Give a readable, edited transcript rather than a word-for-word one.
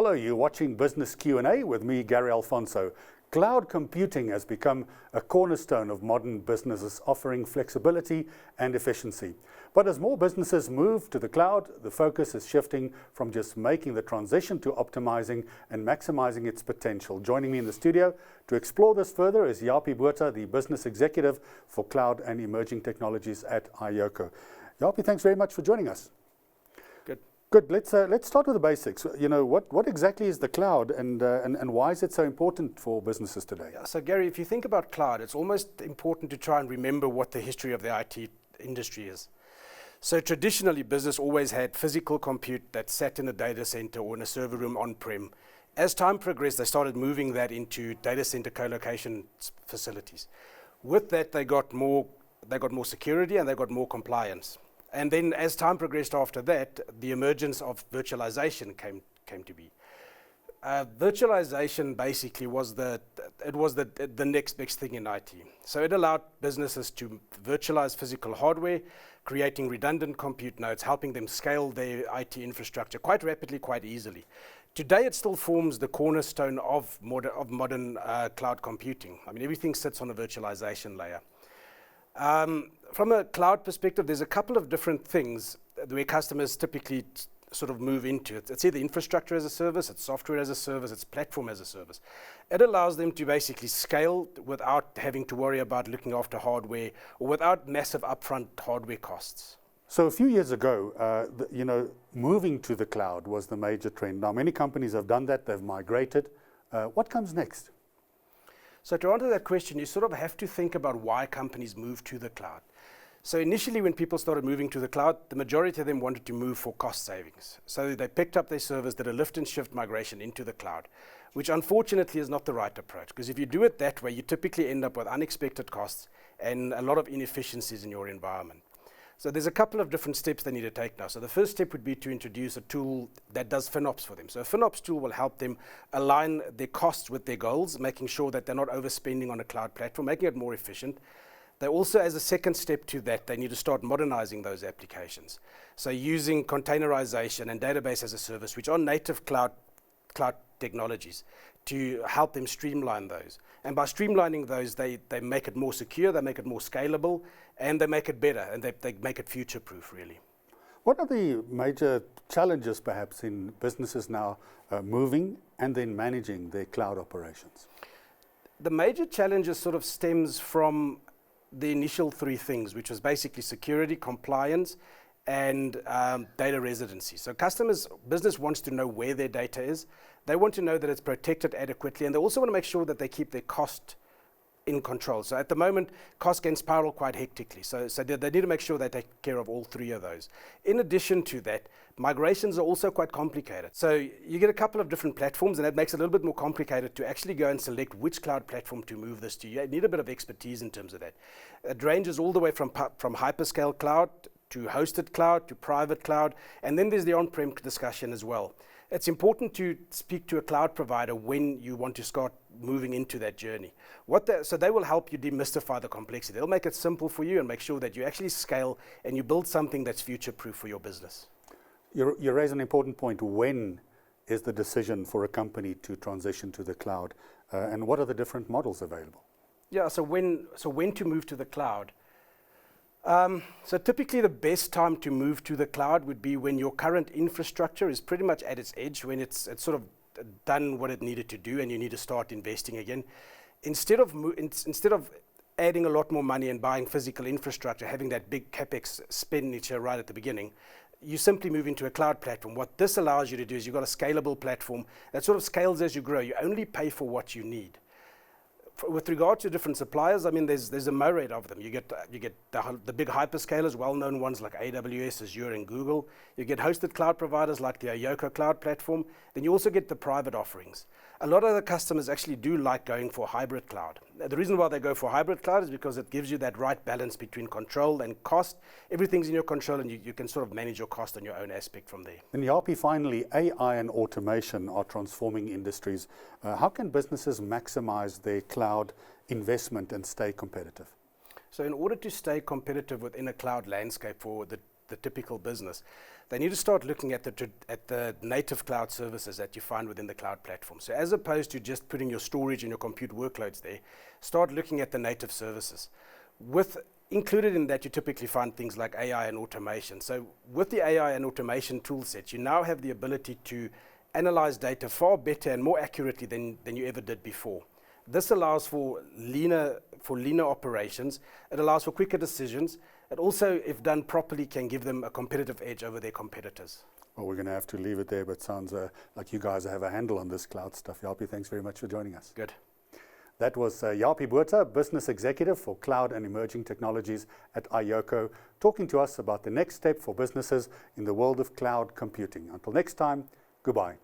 Hello, you're watching Business Q&A with me, Gary Alfonso. Cloud computing has become a cornerstone of modern businesses, offering flexibility and efficiency. But as more businesses move to the cloud, the focus is shifting from just making the transition to optimizing and maximizing its potential. Joining me in the studio to explore this further is Japie Botha, the Business Executive for Cloud and Emerging Technologies at iOCO. Japie, thanks very much for joining us. Good. Let's start with the basics. You know, what exactly is the cloud, and why is it so important for businesses today? Yeah, so Gary, if you think about cloud, it's almost important to try and remember what the history of the IT industry is. So traditionally, business always had physical compute that sat in a data center or in a server room on-prem. As time progressed, they started moving that into data center co-location facilities. With that, they got more security and they got more compliance. And then as time progressed after that, the emergence of virtualization came to be. Virtualization basically was the next best thing in IT. So it allowed businesses to virtualize physical hardware, creating redundant compute nodes, helping them scale their IT infrastructure quite rapidly, quite easily. Today, it still forms the cornerstone of modern cloud computing. I mean, everything sits on a virtualization layer. From a cloud perspective, there's a couple of different things where customers typically sort of move into it. It's either infrastructure as a service, it's software as a service, it's platform as a service. It allows them to basically scale without having to worry about looking after hardware or without massive upfront hardware costs. So a few years ago, moving to the cloud was the major trend. Now, many companies have done that, they've migrated. What comes next? So to answer that question, you sort of have to think about why companies move to the cloud. So initially, when people started moving to the cloud, the majority of them wanted to move for cost savings. So they picked up their servers, did a lift and shift migration into the cloud, which unfortunately is not the right approach. Because if you do it that way, you typically end up with unexpected costs and a lot of inefficiencies in your environment. So there's a couple of different steps they need to take now. So the first step would be to introduce a tool that does FinOps for them. So a FinOps tool will help them align their costs with their goals, making sure that they're not overspending on a cloud platform, making it more efficient. They also, as a second step to that, they need to start modernizing those applications. So using containerization and database as a service, which are native cloud technologies, to help them streamline those. And by streamlining those, they make it more secure, they make it more scalable, and they make it better, and they make it future-proof, really. What are the major challenges, perhaps, in businesses now moving and then managing their cloud operations? The major challenges sort of stems from the initial three things, which was basically security, compliance, and data residency. So business wants to know where their data is. They want to know that it's protected adequately, and they also want to make sure that they keep their cost in control. So at the moment, costs can spiral quite hectically. So they need to make sure they take care of all three of those. In addition to that, migrations are also quite complicated. So you get a couple of different platforms, and that makes it a little bit more complicated to actually go and select which cloud platform to move this to. You need a bit of expertise in terms of that. It ranges all the way from hyperscale cloud to hosted cloud to private cloud, and then there's the on-prem discussion as well. It's important to speak to a cloud provider when you want to start moving into that journey. So they will help you demystify the complexity. They'll make it simple for you and make sure that you actually scale and you build something that's future-proof for your business. You raise an important point. When is the decision for a company to transition to the cloud, and what are the different models available? Yeah, so when to move to the cloud? So typically the best time to move to the cloud would be when your current infrastructure is pretty much at its edge, when it's sort of done what it needed to do and you need to start investing again. Instead of adding a lot more money and buying physical infrastructure, having that big capex expenditure right at the beginning, you simply move into a cloud platform. What this allows you to do is you've got a scalable platform that sort of scales as you grow. You only pay for what you need. With regard to different suppliers, I mean, there's a myriad of them. You get the big hyperscalers, well-known ones like AWS, Azure, and Google. You get hosted cloud providers like the iOCO cloud platform. Then you also get the private offerings. A lot of the customers actually do like going for hybrid cloud. The reason why they go for hybrid cloud is because it gives you that right balance between control and cost. Everything's in your control, and you can sort of manage your cost on your own aspect from there. And Japie, finally, AI and automation are transforming industries. How can businesses maximize their cloud investment and stay competitive? So in order to stay competitive within a cloud landscape for the typical business, they need to start looking at the native cloud services that you find within the cloud platform. So as opposed to just putting your storage and your compute workloads there, start looking at the native services. Included in that, you typically find things like AI and automation. So with the AI and automation tool sets, you now have the ability to analyze data far better and more accurately than you ever did before. This allows for leaner operations. It allows for quicker decisions. It also, if done properly, can give them a competitive edge over their competitors. Well, we're going to have to leave it there, but sounds like you guys have a handle on this cloud stuff. Japie, thanks very much for joining us. Good. That was Japie Botha, Business Executive for Cloud and Emerging Technologies at iOCO, talking to us about the next step for businesses in the world of cloud computing. Until next time, goodbye.